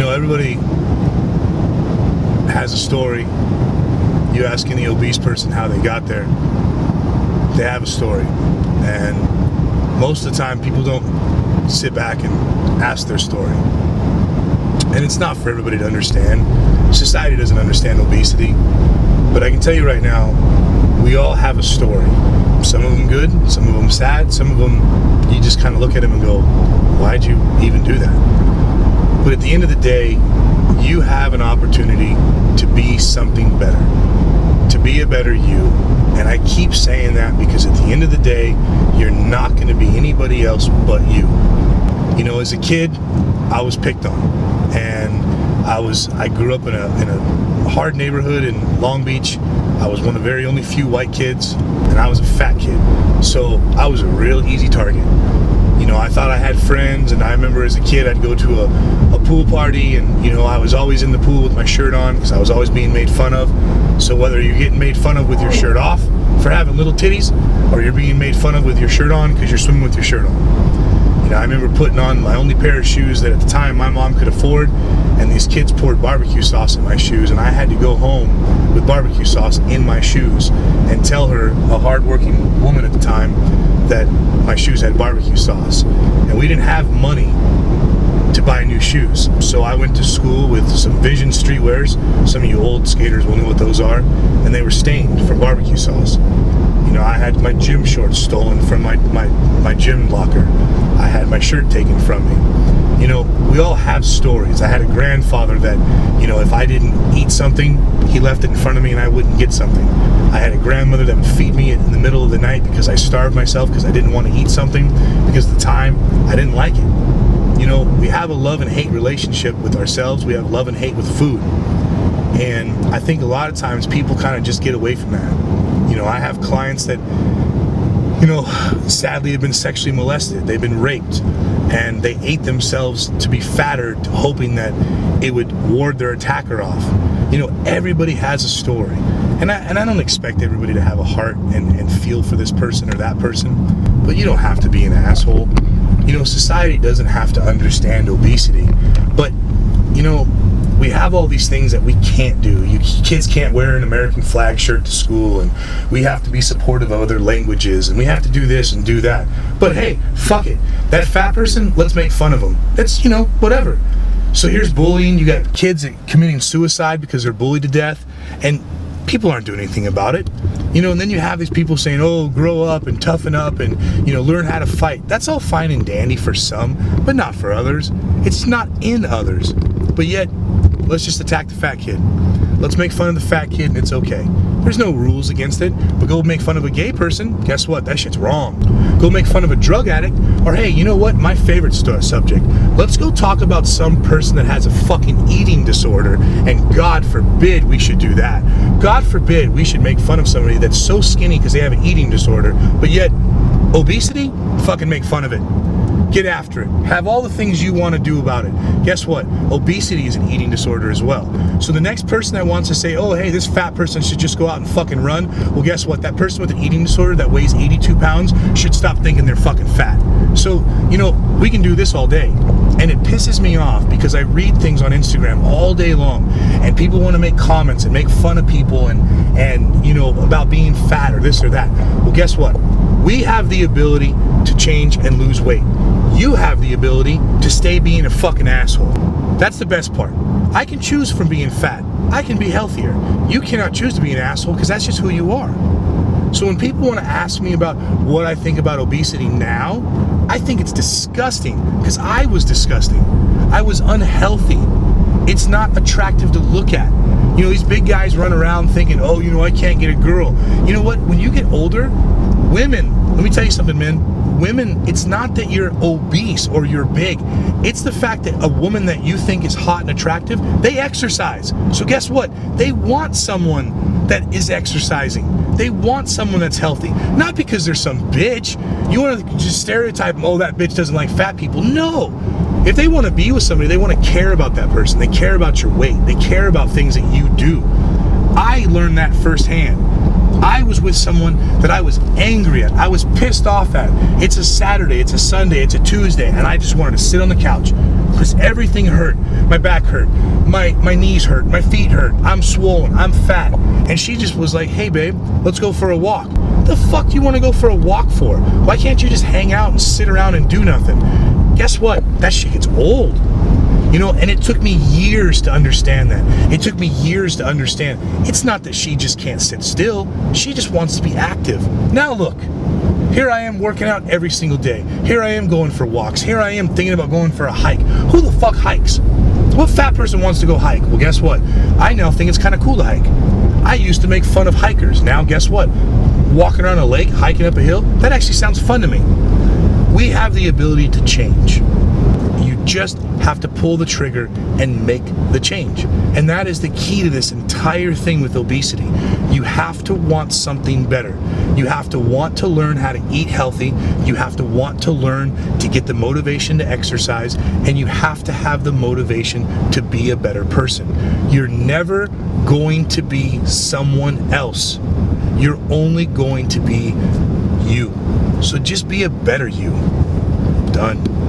everybody has a story. You ask any obese person how they got there, they have a story. And most of the time, people don't sit back and ask their story. And it's not for everybody to understand. Society doesn't understand obesity. But I can tell you right now, we all have a story. Some of them good, some of them sad, some of them you just kind of look at them and go, why'd you even do that? But at the end of the day, you have an opportunity to be something better, to be a better you. And I keep saying that because at the end of the day, you're not going to be anybody else but you. As a kid, I was picked on, and I grew up in a hard neighborhood in Long Beach. I was one of the very only few white kids, and I was a fat kid, so I was a real easy target. I thought I had friends, and I remember as a kid I'd go to a pool party, and I was always in the pool with my shirt on because I was always being made fun of. So whether you're getting made fun of with your shirt off for having little titties, or you're being made fun of with your shirt on because you're swimming with your shirt on. I remember putting on my only pair of shoes that at the time my mom could afford, and these kids poured barbecue sauce in my shoes, and I had to go home with barbecue sauce in my shoes and tell her, a hard-working woman at the time, that my shoes had barbecue sauce. And we didn't have money to buy new shoes. So I went to school with some Vision streetwears. Some of you old skaters will know what those are. And they were stained from barbecue sauce. I had my gym shorts stolen from my gym locker. I had my shirt taken from me. We all have stories. I had a grandfather that, if I didn't eat something, he left it in front of me and I wouldn't get something. I had a grandmother that would feed me in the middle of the night because I starved myself because I didn't want to eat something because at the time I didn't like it. We have a love and hate relationship with ourselves. We have love and hate with food. And I think a lot of times people kind of just get away from that. I have clients that, sadly have been sexually molested. They've been raped, and they ate themselves to be fatter, hoping that it would ward their attacker off. Everybody has a story. And I don't expect everybody to have a heart and feel for this person or that person, but you don't have to be an asshole. Society doesn't have to understand obesity, but, we have all these things that we can't do. Kids can't wear an American flag shirt to school, and we have to be supportive of other languages, and we have to do this and do that. But hey, fuck it. That fat person, let's make fun of them. That's, whatever. So here's bullying. You got kids committing suicide because they're bullied to death, and people aren't doing anything about it. And then you have these people saying, oh, grow up and toughen up and, learn how to fight. That's all fine and dandy for some, but not for others. It's not in others. But yet, let's just attack the fat kid. Let's make fun of the fat kid and it's okay. There's no rules against it. But go make fun of a gay person, guess what? That shit's wrong. Go make fun of a drug addict, or hey, you know what? My favorite subject. Let's go talk about some person that has a fucking eating disorder, and God forbid we should do that. God forbid we should make fun of somebody that's so skinny because they have an eating disorder, but yet obesity, fucking make fun of it. Get after it. Have all the things you want to do about it. Guess what? Obesity is an eating disorder as well. So the next person that wants to say, oh, hey, this fat person should just go out and fucking run. Well, guess what? That person with an eating disorder that weighs 82 pounds should stop thinking they're fucking fat. So, we can do this all day. And it pisses me off because I read things on Instagram all day long, and people want to make comments and make fun of people and about being fat or this or that. Well, guess what? We have the ability to change and lose weight. You have the ability to stay being a fucking asshole. That's the best part. I can choose from being fat. I can be healthier. You cannot choose to be an asshole because that's just who you are. So when people want to ask me about what I think about obesity now, I think it's disgusting because I was disgusting. I was unhealthy. It's not attractive to look at. These big guys run around thinking, oh, I can't get a girl. You know what? When you get older, women, let me tell you something, man. Women, it's not that you're obese or you're big. It's the fact that a woman that you think is hot and attractive, they exercise. So guess what? They want someone that is exercising. They want someone that's healthy. Not because they're some bitch. You want to just stereotype them, oh, that bitch doesn't like fat people. No. If they want to be with somebody, they want to care about that person. They care about your weight. They care about things that you do. I learned that firsthand. I was with someone that I was angry at. I was pissed off at. It's a Saturday, it's a Sunday, it's a Tuesday, and I just wanted to sit on the couch, because everything hurt. My back hurt, my knees hurt, my feet hurt, I'm swollen, I'm fat. And she just was like, hey babe, let's go for a walk. The fuck do you want to go for a walk for? Why can't you just hang out and sit around and do nothing? Guess what? That shit gets old. You know, and it took me years to understand that. It took me years to understand. It's not that she just can't sit still. She just wants to be active. Now look, here I am working out every single day. Here I am going for walks. Here I am thinking about going for a hike. Who the fuck hikes? What fat person wants to go hike? Well, guess what? I now think it's kind of cool to hike. I used to make fun of hikers. Now, guess what? Walking around a lake, hiking up a hill, that actually sounds fun to me. We have the ability to change. You just have to pull the trigger and make the change. And that is the key to this entire thing with obesity. You have to want something better. You have to want to learn how to eat healthy. You have to want to learn to get the motivation to exercise. And you have to have the motivation to be a better person. You're never going to be someone else. You're only going to be you. So just be a better you. Done.